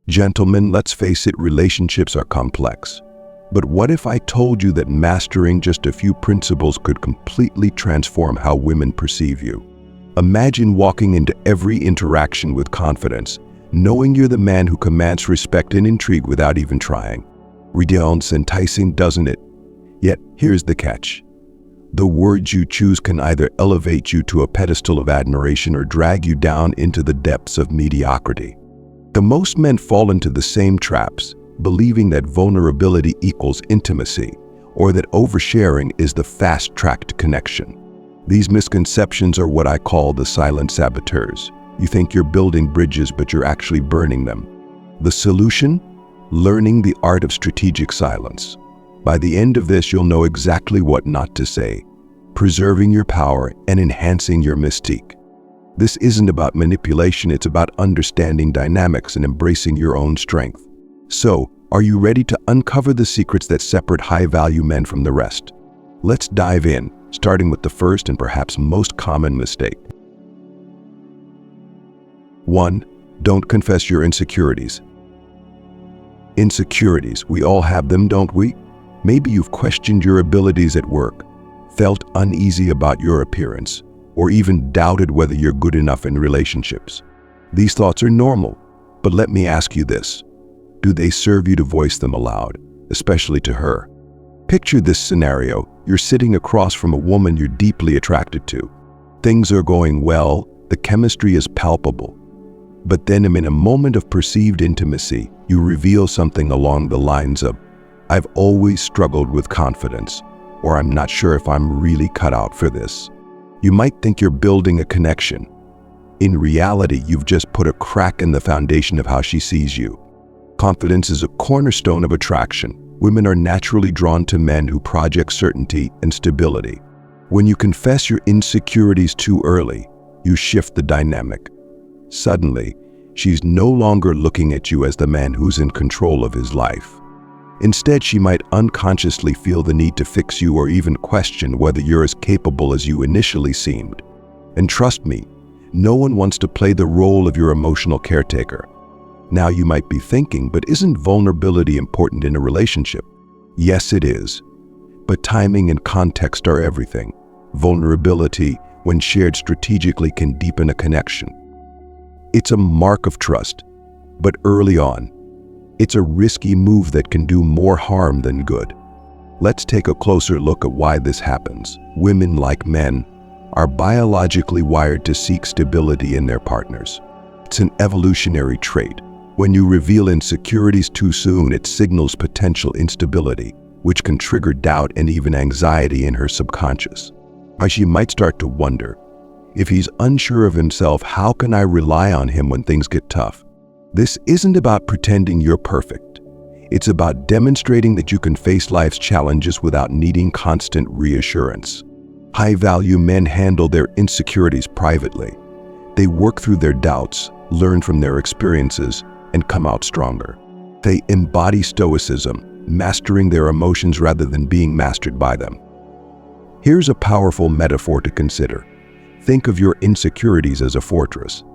Gentlemen, let's face it, relationships are complex. But what if I told you that mastering just a few principles could completely transform how women perceive you? Imagine walking into every interaction with confidence, knowing you're the man who commands respect and intrigue without even trying. Sounds enticing, doesn't it? Yet, here's the catch. The words you choose can either elevate you to a pedestal of admiration or drag you down into the depths of mediocrity. Most men fall into the same traps, believing that vulnerability equals intimacy, or that oversharing is the fast-track to connection. These misconceptions are what I call the silent saboteurs. You think you're building bridges, but you're actually burning them. The solution? Learning the art of strategic silence. By the end of this, you'll know exactly what not to say, preserving your power and enhancing your mystique. This isn't about manipulation, it's about understanding dynamics and embracing your own strength. So, are you ready to uncover the secrets that separate high-value men from the rest? Let's dive in, starting with the first and perhaps most common mistake. 1. Don't confess your insecurities. Insecurities, we all have them, don't we? Maybe you've questioned your abilities at work, felt uneasy about your appearance, or even doubted whether you're good enough in relationships. These thoughts are normal, but let me ask you this. Do they serve you to voice them aloud, especially to her? Picture this scenario. You're sitting across from a woman you're deeply attracted to. Things are going well, the chemistry is palpable. But then in a moment of perceived intimacy, you reveal something along the lines of, "I've always struggled with confidence," or "I'm not sure if I'm really cut out for this." You might think you're building a connection. In reality, you've just put a crack in the foundation of how she sees you. Confidence is a cornerstone of attraction. Women are naturally drawn to men who project certainty and stability. When you confess your insecurities too early, you shift the dynamic. Suddenly, she's no longer looking at you as the man who's in control of his life. Instead, she might unconsciously feel the need to fix you or even question whether you're as capable as you initially seemed. And trust me, no one wants to play the role of your emotional caretaker. Now you might be thinking, but isn't vulnerability important in a relationship? Yes, it is. But timing and context are everything. Vulnerability, when shared strategically, can deepen a connection. It's a mark of trust, but early on, it's a risky move that can do more harm than good. Let's take a closer look at why this happens. Women, like men, are biologically wired to seek stability in their partners. It's an evolutionary trait. When you reveal insecurities too soon, it signals potential instability, which can trigger doubt and even anxiety in her subconscious. She might start to wonder, if he's unsure of himself, how can I rely on him when things get tough? This isn't about pretending you're perfect. It's about demonstrating that you can face life's challenges without needing constant reassurance. High-value men handle their insecurities privately. They work through their doubts, learn from their experiences, and come out stronger. They embody Stoicism, mastering their emotions rather than being mastered by them. Here's a powerful metaphor to consider. Think of your insecurities as a fortress.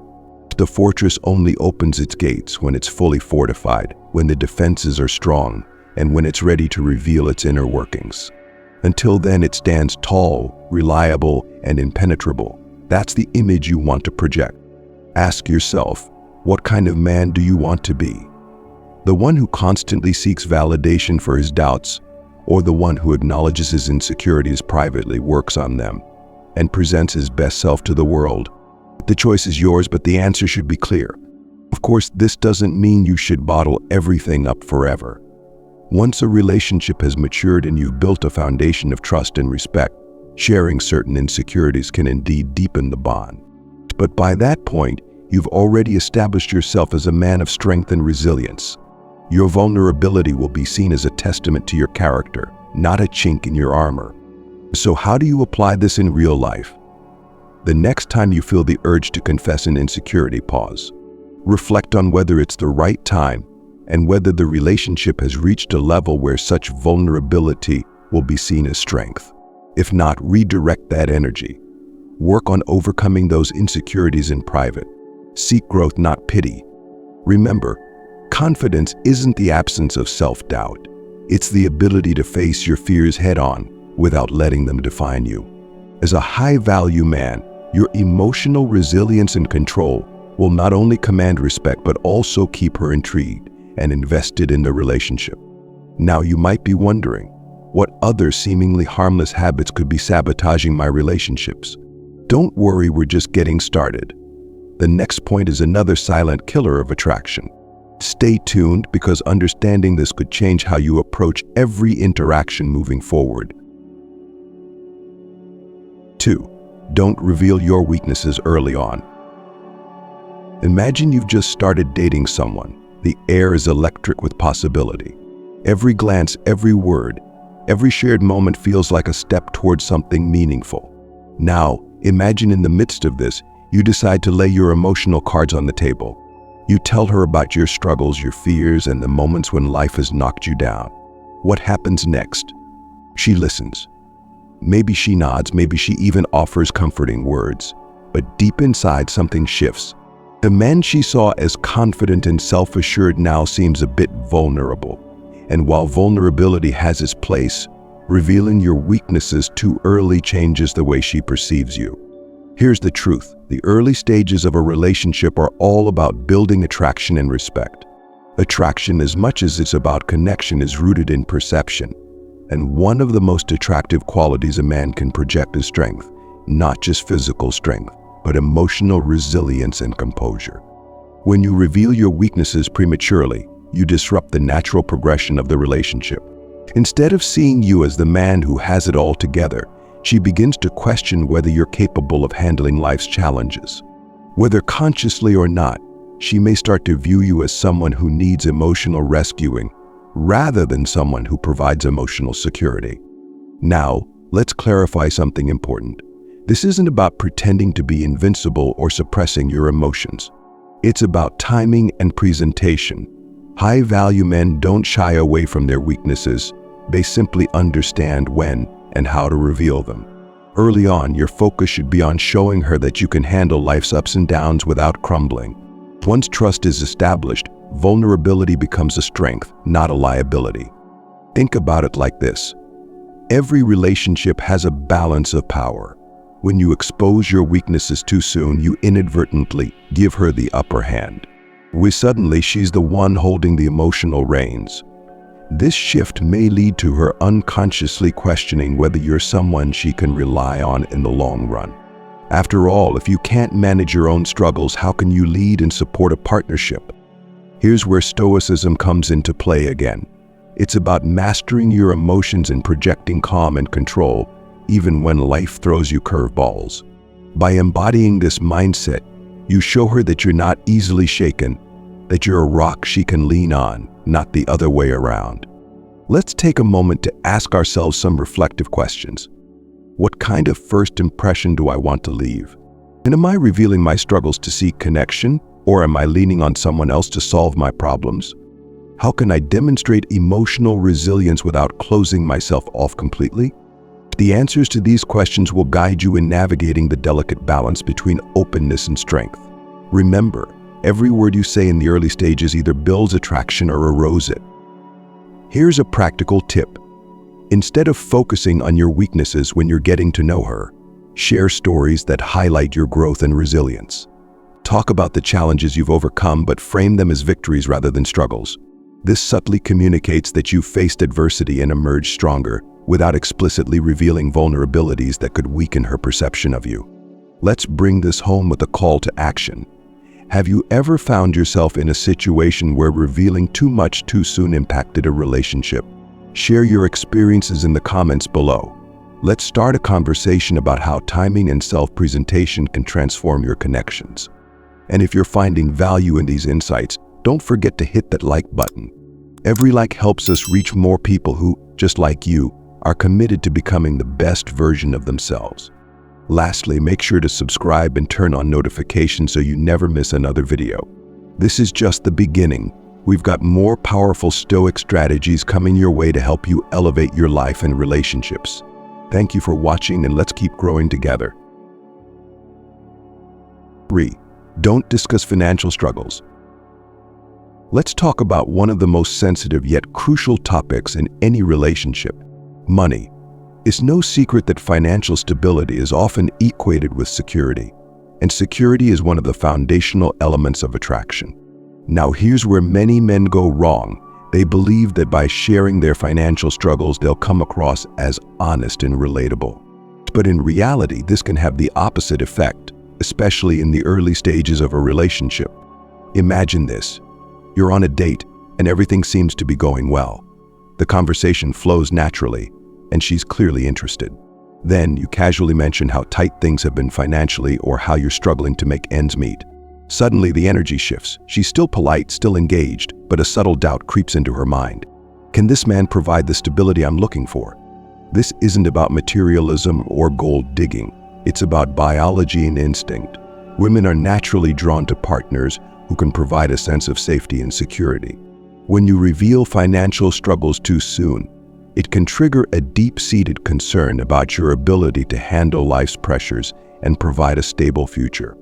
The fortress only opens its gates when it's fully fortified, when the defenses are strong, and when it's ready to reveal its inner workings. Until then, it stands tall, reliable, and impenetrable. That's the image you want to project. Ask yourself, what kind of man do you want to be? The one who constantly seeks validation for his doubts, or the one who acknowledges his insecurities privately, works on them, and presents his best self to the world? The choice is yours, but the answer should be clear. Of course, this doesn't mean you should bottle everything up forever. Once a relationship has matured and you've built a foundation of trust and respect, sharing certain insecurities can indeed deepen the bond. But by that point, you've already established yourself as a man of strength and resilience. Your vulnerability will be seen as a testament to your character, not a chink in your armor. So how do you apply this in real life? The next time you feel the urge to confess an insecurity, pause. Reflect on whether it's the right time and whether the relationship has reached a level where such vulnerability will be seen as strength. If not, redirect that energy. Work on overcoming those insecurities in private. Seek growth, not pity. Remember, Confidence isn't the absence of self-doubt. It's the ability to face your fears head-on without letting them define you. As a high-value man, your emotional resilience and control will not only command respect but also keep her intrigued and invested in the relationship. Now you might be wondering, what other seemingly harmless habits could be sabotaging my relationships? Don't worry, we're just getting started. The next point is another silent killer of attraction. Stay tuned, because understanding this could change how you approach every interaction moving forward. 2. Don't reveal your weaknesses early on. Imagine you've just started dating someone. The air is electric with possibility. Every glance, every word, every shared moment feels like a step towards something meaningful. Now, imagine in the midst of this, you decide to lay your emotional cards on the table. You tell her about your struggles, your fears, and the moments when life has knocked you down. What happens next? She listens. Maybe she nods, maybe she even offers comforting words. But deep inside, something shifts. The man she saw as confident and self-assured now seems a bit vulnerable. And while vulnerability has its place, revealing your weaknesses too early changes the way she perceives you. Here's the truth. The early stages of a relationship are all about building attraction and respect. Attraction, as much as it's about connection, is rooted in perception. And one of the most attractive qualities a man can project is strength, not just physical strength, but emotional resilience and composure. When you reveal your weaknesses prematurely, you disrupt the natural progression of the relationship. Instead of seeing you as the man who has it all together, she begins to question whether you're capable of handling life's challenges. Whether consciously or not, she may start to view you as someone who needs emotional rescuing, rather than someone who provides emotional security. Now, let's clarify something important. This isn't about pretending to be invincible or suppressing your emotions. It's about timing and presentation. High-value men don't shy away from their weaknesses. They simply understand when and how to reveal them. Early on, your focus should be on showing her that you can handle life's ups and downs without crumbling. Once trust is established, vulnerability becomes a strength, not a liability. Think about it like this. Every relationship has a balance of power. When you expose your weaknesses too soon, you inadvertently give her the upper hand. Suddenly, she's the one holding the emotional reins. This shift may lead to her unconsciously questioning whether you're someone she can rely on in the long run. After all, if you can't manage your own struggles, how can you lead and support a partnership? Here's where Stoicism comes into play again. It's about mastering your emotions and projecting calm and control, even when life throws you curveballs. By embodying this mindset, you show her that you're not easily shaken, that you're a rock she can lean on, not the other way around. Let's take a moment to ask ourselves some reflective questions. What kind of first impression do I want to leave? And am I revealing my struggles to seek connection, or am I leaning on someone else to solve my problems? How can I demonstrate emotional resilience without closing myself off completely? The answers to these questions will guide you in navigating the delicate balance between openness and strength. Remember, every word you say in the early stages either builds attraction or erodes it. Here's a practical tip. Instead of focusing on your weaknesses when you're getting to know her, share stories that highlight your growth and resilience. Talk about the challenges you've overcome, but frame them as victories rather than struggles. This subtly communicates that you've faced adversity and emerged stronger, without explicitly revealing vulnerabilities that could weaken her perception of you. Let's bring this home with a call to action. Have you ever found yourself in a situation where revealing too much too soon impacted a relationship? Share your experiences in the comments below. Let's start a conversation about how timing and self-presentation can transform your connections. And if you're finding value in these insights, don't forget to hit that like button. Every like helps us reach more people who, just like you, are committed to becoming the best version of themselves. Lastly, make sure to subscribe and turn on notifications so you never miss another video. This is just the beginning. We've got more powerful Stoic strategies coming your way to help you elevate your life and relationships. Thank you for watching, and let's keep growing together. 3. Don't discuss financial struggles. Let's talk about one of the most sensitive yet crucial topics in any relationship: money. It's no secret that financial stability is often equated with security, and security is one of the foundational elements of attraction. Now, here's where many men go wrong. They believe that by sharing their financial struggles, they'll come across as honest and relatable. But in reality, this can have the opposite effect, especially in the early stages of a relationship. Imagine this. You're on a date, and everything seems to be going well. The conversation flows naturally, and she's clearly interested. Then you casually mention how tight things have been financially or how you're struggling to make ends meet. Suddenly, the energy shifts. She's still polite, still engaged, but a subtle doubt creeps into her mind. Can this man provide the stability I'm looking for? This isn't about materialism or gold digging. It's about biology and instinct. Women are naturally drawn to partners who can provide a sense of safety and security. When you reveal financial struggles too soon, it can trigger a deep-seated concern about your ability to handle life's pressures and provide a stable future.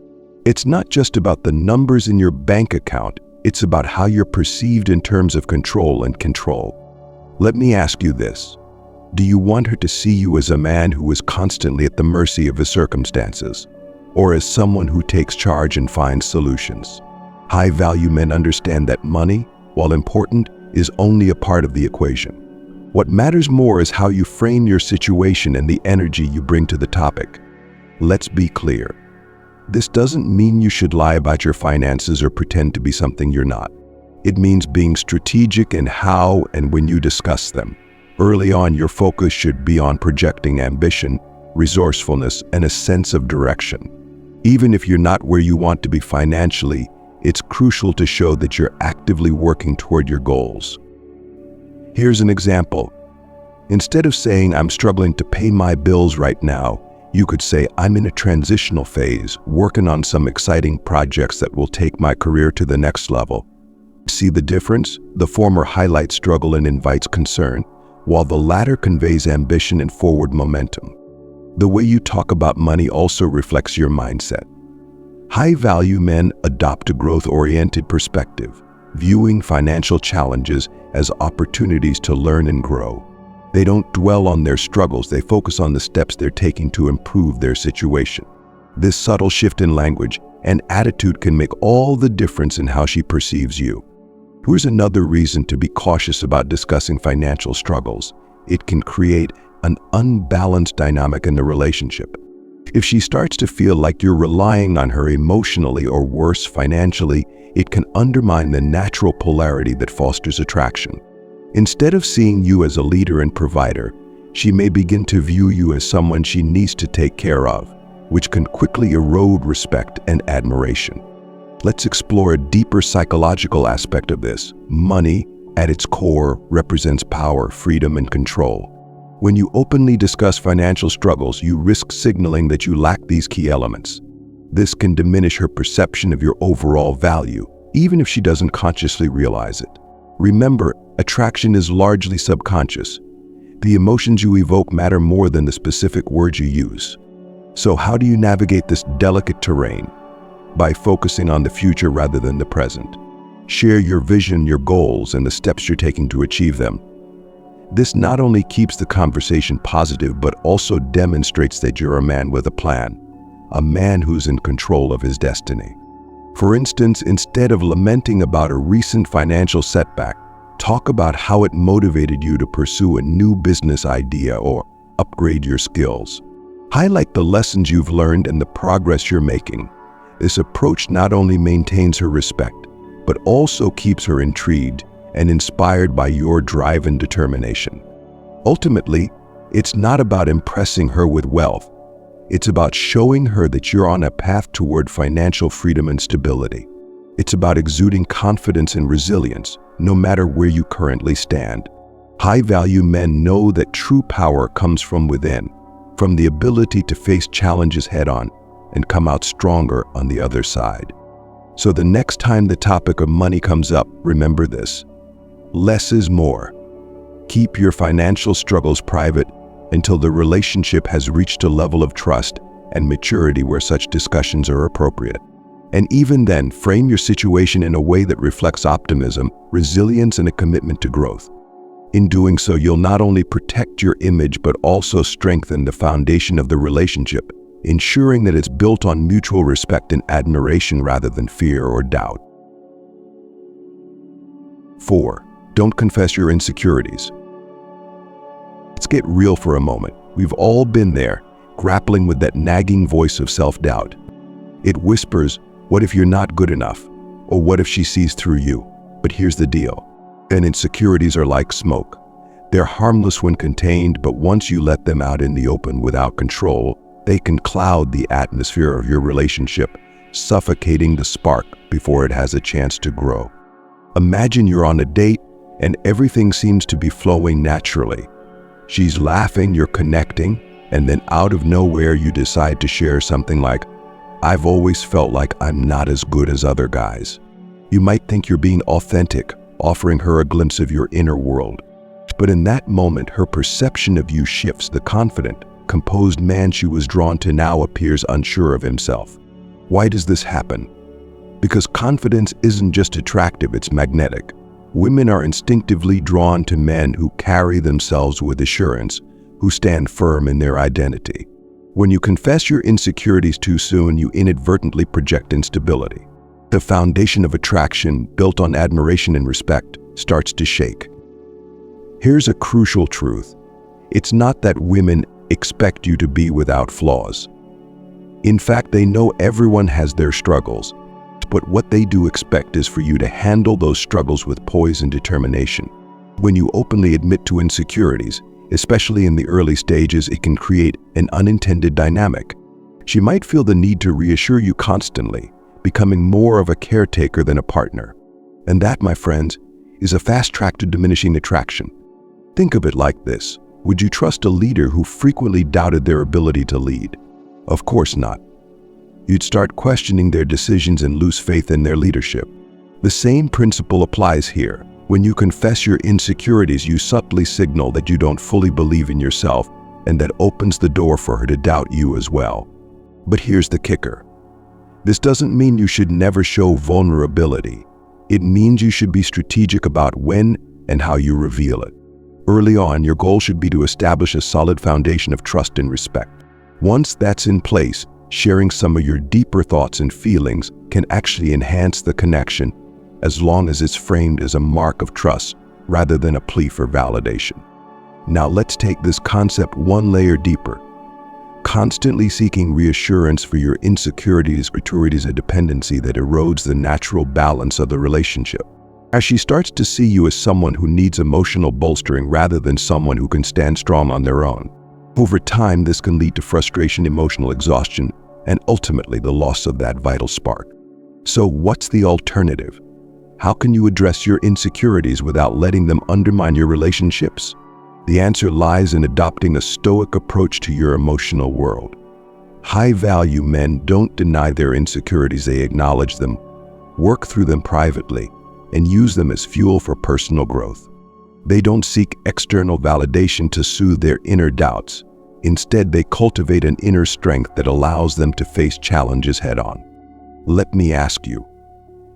It's not just about the numbers in your bank account, it's about how you're perceived in terms of control and control. Let me ask you this. Do you want her to see you as a man who is constantly at the mercy of his circumstances, or as someone who takes charge and finds solutions? High-value men understand that money, while important, is only a part of the equation. What matters more is how you frame your situation and the energy you bring to the topic. Let's be clear. This doesn't mean you should lie about your finances or pretend to be something you're not. It means being strategic in how and when you discuss them. Early on, your focus should be on projecting ambition, resourcefulness, and a sense of direction. Even if you're not where you want to be financially, it's crucial to show that you're actively working toward your goals. Here's an example. Instead of saying, "I'm struggling to pay my bills right now," you could say, "I'm in a transitional phase, working on some exciting projects that will take my career to the next level." See the difference? The former highlights struggle and invites concern, while the latter conveys ambition and forward momentum. The way you talk about money also reflects your mindset. High-value men adopt a growth-oriented perspective, viewing financial challenges as opportunities to learn and grow. They don't dwell on their struggles, they focus on the steps they're taking to improve their situation. This subtle shift in language and attitude can make all the difference in how she perceives you. Here's another reason to be cautious about discussing financial struggles. It can create an unbalanced dynamic in the relationship. If she starts to feel like you're relying on her emotionally or worse, financially, it can undermine the natural polarity that fosters attraction. Instead of seeing you as a leader and provider, she may begin to view you as someone she needs to take care of, which can quickly erode respect and admiration. Let's explore a deeper psychological aspect of this. Money, at its core, represents power, freedom, and control. When you openly discuss financial struggles, you risk signaling that you lack these key elements. This can diminish her perception of your overall value, even if she doesn't consciously realize it. Remember, attraction is largely subconscious. The emotions you evoke matter more than the specific words you use. So how do you navigate this delicate terrain? By focusing on the future rather than the present. Share your vision, your goals, and the steps you're taking to achieve them. This not only keeps the conversation positive, but also demonstrates that you're a man with a plan, a man who's in control of his destiny. For instance, instead of lamenting about a recent financial setback, talk about how it motivated you to pursue a new business idea or upgrade your skills. Highlight the lessons you've learned and the progress you're making. This approach not only maintains her respect, but also keeps her intrigued and inspired by your drive and determination. Ultimately, it's not about impressing her with wealth. It's about showing her that you're on a path toward financial freedom and stability. It's about exuding confidence and resilience, no matter where you currently stand. High-value men know that true power comes from within, from the ability to face challenges head-on and come out stronger on the other side. So the next time the topic of money comes up, remember this: less is more. Keep your financial struggles private until the relationship has reached a level of trust and maturity where such discussions are appropriate. And even then, frame your situation in a way that reflects optimism, resilience, and a commitment to growth. In doing so, you'll not only protect your image but also strengthen the foundation of the relationship, ensuring that it's built on mutual respect and admiration rather than fear or doubt. 4. Don't confess your insecurities. Let's get real for a moment. We've all been there, grappling with that nagging voice of self-doubt. It whispers, what if you're not good enough? Or what if she sees through you? But here's the deal. And insecurities are like smoke. They're harmless when contained, but once you let them out in the open without control, they can cloud the atmosphere of your relationship, suffocating the spark before it has a chance to grow. Imagine you're on a date and everything seems to be flowing naturally. She's laughing, you're connecting, and then out of nowhere you decide to share something like, I've always felt like I'm not as good as other guys. You might think you're being authentic, offering her a glimpse of your inner world. But in that moment, her perception of you shifts. The confident, composed man she was drawn to now appears unsure of himself. Why does this happen? Because confidence isn't just attractive, it's magnetic. Women are instinctively drawn to men who carry themselves with assurance, who stand firm in their identity. When you confess your insecurities too soon, you inadvertently project instability. The foundation of attraction, built on admiration and respect, starts to shake. Here's a crucial truth. It's not that women expect you to be without flaws. In fact, they know everyone has their struggles, but what they do expect is for you to handle those struggles with poise and determination. When you openly admit to insecurities, especially in the early stages, it can create an unintended dynamic. She might feel the need to reassure you constantly, becoming more of a caretaker than a partner. And that, my friends, is a fast track to diminishing attraction. Think of it like this. Would you trust a leader who frequently doubted their ability to lead? Of course not. You'd start questioning their decisions and lose faith in their leadership. The same principle applies here. When you confess your insecurities, you subtly signal that you don't fully believe in yourself, and that opens the door for her to doubt you as well. But here's the kicker. This doesn't mean you should never show vulnerability. It means you should be strategic about when and how you reveal it. Early on, your goal should be to establish a solid foundation of trust and respect. Once that's in place, sharing some of your deeper thoughts and feelings can actually enhance the connection, as long as it's framed as a mark of trust rather than a plea for validation. Now let's take this concept one layer deeper. Constantly seeking reassurance for your insecurities is a dependency that erodes the natural balance of the relationship. As she starts to see you as someone who needs emotional bolstering rather than someone who can stand strong on their own. Over time, this can lead to frustration, emotional exhaustion, and ultimately the loss of that vital spark. So what's the alternative? How can you address your insecurities without letting them undermine your relationships? The answer lies in adopting a stoic approach to your emotional world. High-value men don't deny their insecurities, they acknowledge them, work through them privately, and use them as fuel for personal growth. They don't seek external validation to soothe their inner doubts. Instead, they cultivate an inner strength that allows them to face challenges head-on. Let me ask you,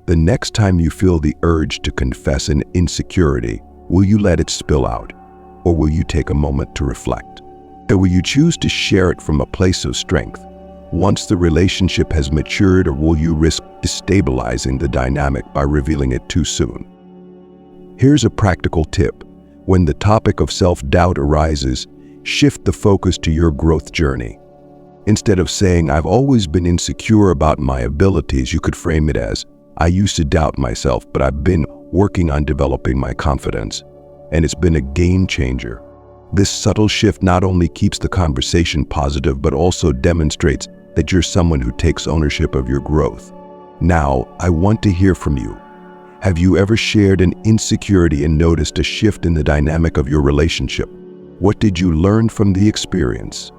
the next time you feel the urge to confess an insecurity, will you let it spill out? Or will you take a moment to reflect? Or will you choose to share it from a place of strength once the relationship has matured, or will you risk destabilizing the dynamic by revealing it too soon? Here's a practical tip. When the topic of self-doubt arises, shift the focus to your growth journey. Instead of saying, I've always been insecure about my abilities, you could frame it as, I used to doubt myself, but I've been working on developing my confidence, and it's been a game changer. This subtle shift not only keeps the conversation positive, but also demonstrates that you're someone who takes ownership of your growth. Now, I want to hear from you. Have you ever shared an insecurity and noticed a shift in the dynamic of your relationship? What did you learn from the experience?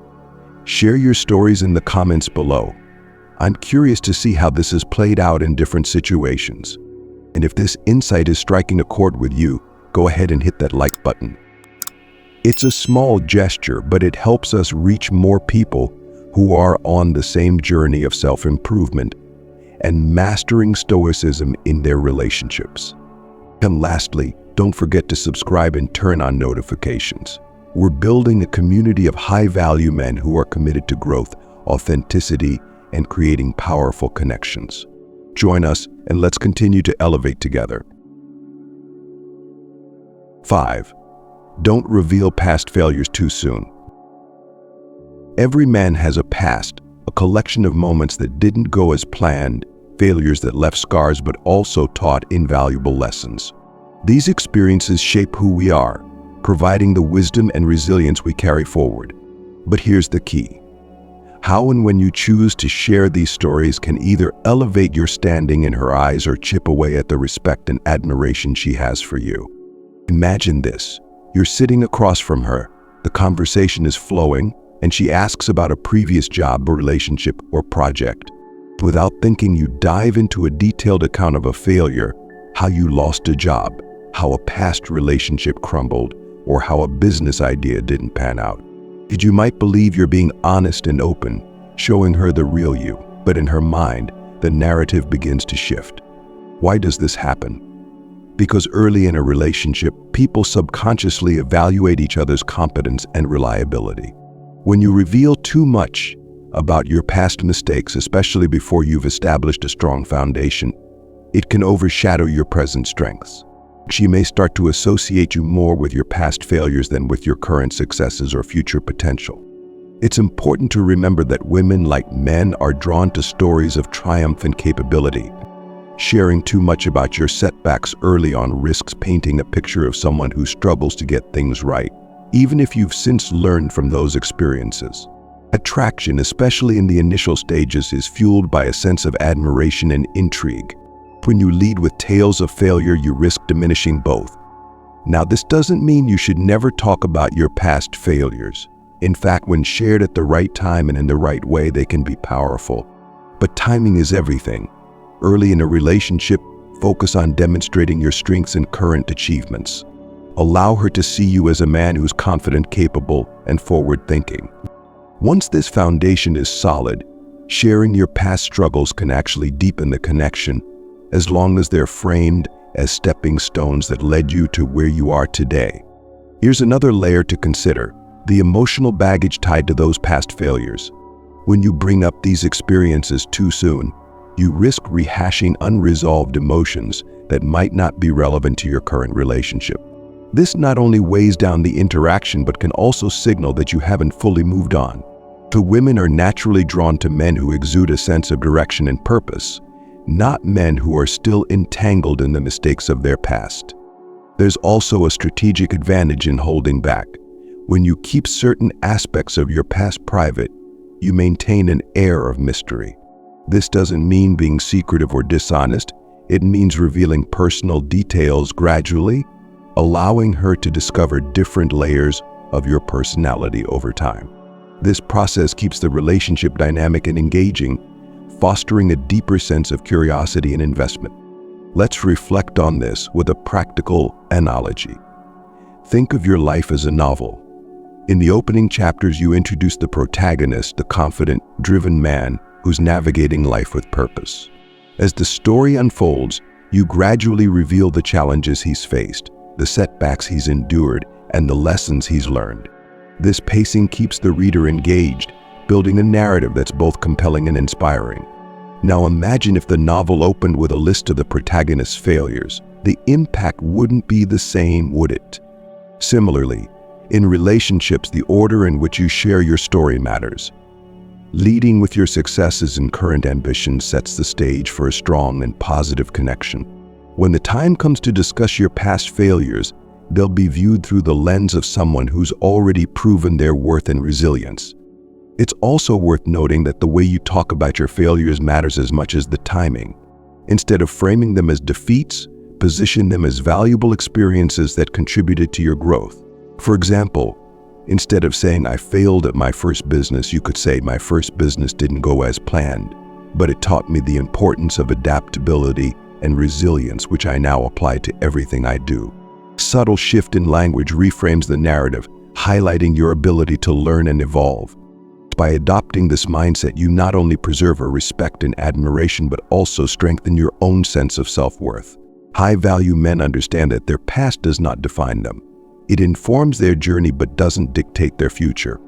Share your stories in the comments below. I'm curious to see how this has played out in different situations. And if this insight is striking a chord with you, go ahead and hit that like button. It's a small gesture, but it helps us reach more people who are on the same journey of self-improvement. and mastering stoicism in their relationships. And lastly, don't forget to subscribe and turn on notifications. We're building a community of high-value men who are committed to growth, authenticity, and creating powerful connections. Join us and let's continue to elevate together. 5. Don't reveal past failures too soon. Every man has a past, a collection of moments that didn't go as planned, failures that left scars but also taught invaluable lessons. These experiences shape who we are, providing the wisdom and resilience we carry forward. But here's the key. How and when you choose to share these stories can either elevate your standing in her eyes or chip away at the respect and admiration she has for you. Imagine this. You're sitting across from her, the conversation is flowing, and she asks about a previous job or relationship or project. Without thinking, you dive into a detailed account of a failure, how you lost a job, how a past relationship crumbled, or how a business idea didn't pan out. You might believe you're being honest and open, showing her the real you, but in her mind, the narrative begins to shift. Why does this happen? Because early in a relationship, people subconsciously evaluate each other's competence and reliability. When you reveal too much about your past mistakes, especially before you've established a strong foundation, it can overshadow your present strengths. She may start to associate you more with your past failures than with your current successes or future potential. It's important to remember that women, like men, are drawn to stories of triumph and capability. Sharing too much about your setbacks early on risks painting a picture of someone who struggles to get things right, even if you've since learned from those experiences. Attraction, especially in the initial stages, is fueled by a sense of admiration and intrigue. When you lead with tales of failure, you risk diminishing both. Now, this doesn't mean you should never talk about your past failures. In fact, when shared at the right time and in the right way, they can be powerful. But timing is everything. Early in a relationship, focus on demonstrating your strengths and current achievements. Allow her to see you as a man who's confident, capable, and forward-thinking. Once this foundation is solid, sharing your past struggles can actually deepen the connection, as long as they're framed as stepping stones that led you to where you are today. Here's another layer to consider: the emotional baggage tied to those past failures. When you bring up these experiences too soon, you risk rehashing unresolved emotions that might not be relevant to your current relationship. This not only weighs down the interaction but can also signal that you haven't fully moved on. So women are naturally drawn to men who exude a sense of direction and purpose, not men who are still entangled in the mistakes of their past. There's also a strategic advantage in holding back. When you keep certain aspects of your past private, you maintain an air of mystery. This doesn't mean being secretive or dishonest. It means revealing personal details gradually, allowing her to discover different layers of your personality over time. This process keeps the relationship dynamic and engaging, fostering a deeper sense of curiosity and investment. Let's reflect on this with a practical analogy. Think of your life as a novel. In the opening chapters, you introduce the protagonist, the confident, driven man who's navigating life with purpose. As the story unfolds, you gradually reveal the challenges he's faced, the setbacks he's endured, and the lessons he's learned. This pacing keeps the reader engaged, building a narrative that's both compelling and inspiring. Now imagine if the novel opened with a list of the protagonist's failures. The impact wouldn't be the same, would it? Similarly, in relationships, the order in which you share your story matters. Leading with your successes and current ambitions sets the stage for a strong and positive connection. When the time comes to discuss your past failures, they'll be viewed through the lens of someone who's already proven their worth and resilience. It's also worth noting that the way you talk about your failures matters as much as the timing. Instead of framing them as defeats, position them as valuable experiences that contributed to your growth. For example, instead of saying, "I failed at my first business," you could say, "My first business didn't go as planned, but it taught me the importance of adaptability and resilience, which I now apply to everything I do." Subtle shift in language reframes the narrative, highlighting your ability to learn and evolve. By adopting this mindset, you not only preserve a respect and admiration, but also strengthen your own sense of self-worth. High-value men understand that their past does not define them. It informs their journey but doesn't dictate their future.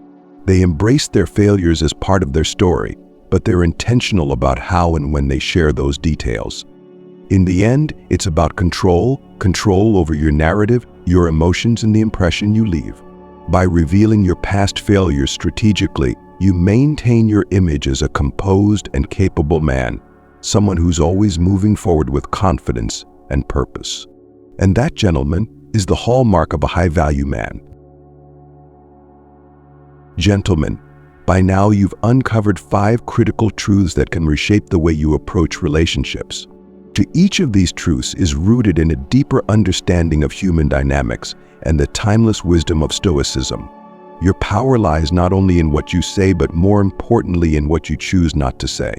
They embrace their failures as part of their story, but they're intentional about how and when they share those details. In the end, it's about control over your narrative, your emotions, and the impression you leave. By revealing your past failures strategically, you maintain your image as a composed and capable man, someone who's always moving forward with confidence and purpose. And that, gentlemen, is the hallmark of a high-value man. Gentlemen, by now you've uncovered 5 critical truths that can reshape the way you approach relationships. To each of these truths is rooted in a deeper understanding of human dynamics and the timeless wisdom of Stoicism. Your power lies not only in what you say, but more importantly in what you choose not to say.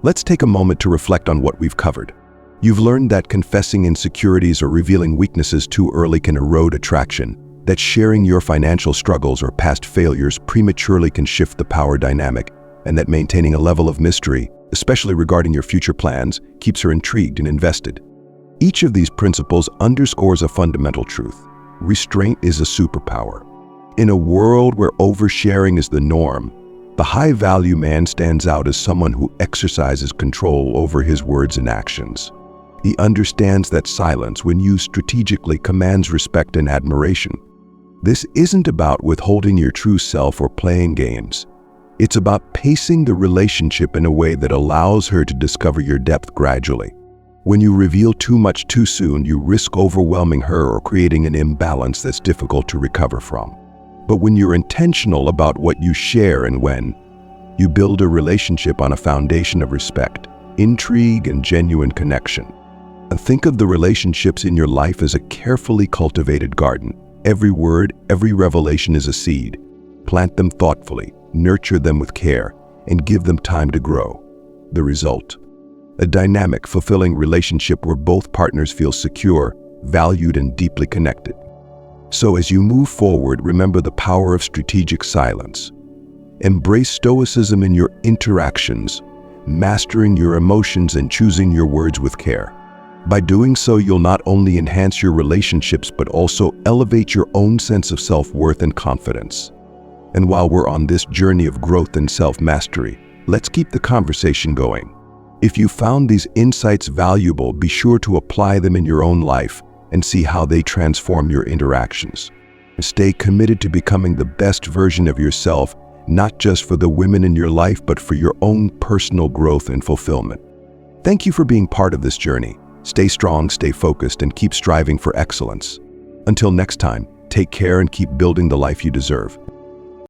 Let's take a moment to reflect on what we've covered. You've learned that confessing insecurities or revealing weaknesses too early can erode attraction, that sharing your financial struggles or past failures prematurely can shift the power dynamic, and that maintaining a level of mystery, especially regarding your future plans, keeps her intrigued and invested. Each of these principles underscores a fundamental truth. Restraint is a superpower. In a world where oversharing is the norm, the high-value man stands out as someone who exercises control over his words and actions. He understands that silence, when used strategically, commands respect and admiration. This isn't about withholding your true self or playing games. It's about pacing the relationship in a way that allows her to discover your depth gradually. When you reveal too much too soon, you risk overwhelming her or creating an imbalance that's difficult to recover from. But when you're intentional about what you share and when, you build a relationship on a foundation of respect, intrigue, and genuine connection. And think of the relationships in your life as a carefully cultivated garden. Every word, every revelation is a seed. Plant them thoughtfully, nurture them with care, and give them time to grow. The result: a dynamic, fulfilling relationship where both partners feel secure, valued, and deeply connected. So as you move forward, remember the power of strategic silence. Embrace Stoicism in your interactions, mastering your emotions and choosing your words with care. By doing so, you'll not only enhance your relationships, but also elevate your own sense of self-worth and confidence. And while we're on this journey of growth and self-mastery, let's keep the conversation going. If you found these insights valuable, be sure to apply them in your own life and see how they transform your interactions. Stay committed to becoming the best version of yourself, not just for the women in your life, but for your own personal growth and fulfillment. Thank you for being part of this journey. Stay strong, stay focused, and keep striving for excellence. Until next time, take care and keep building the life you deserve.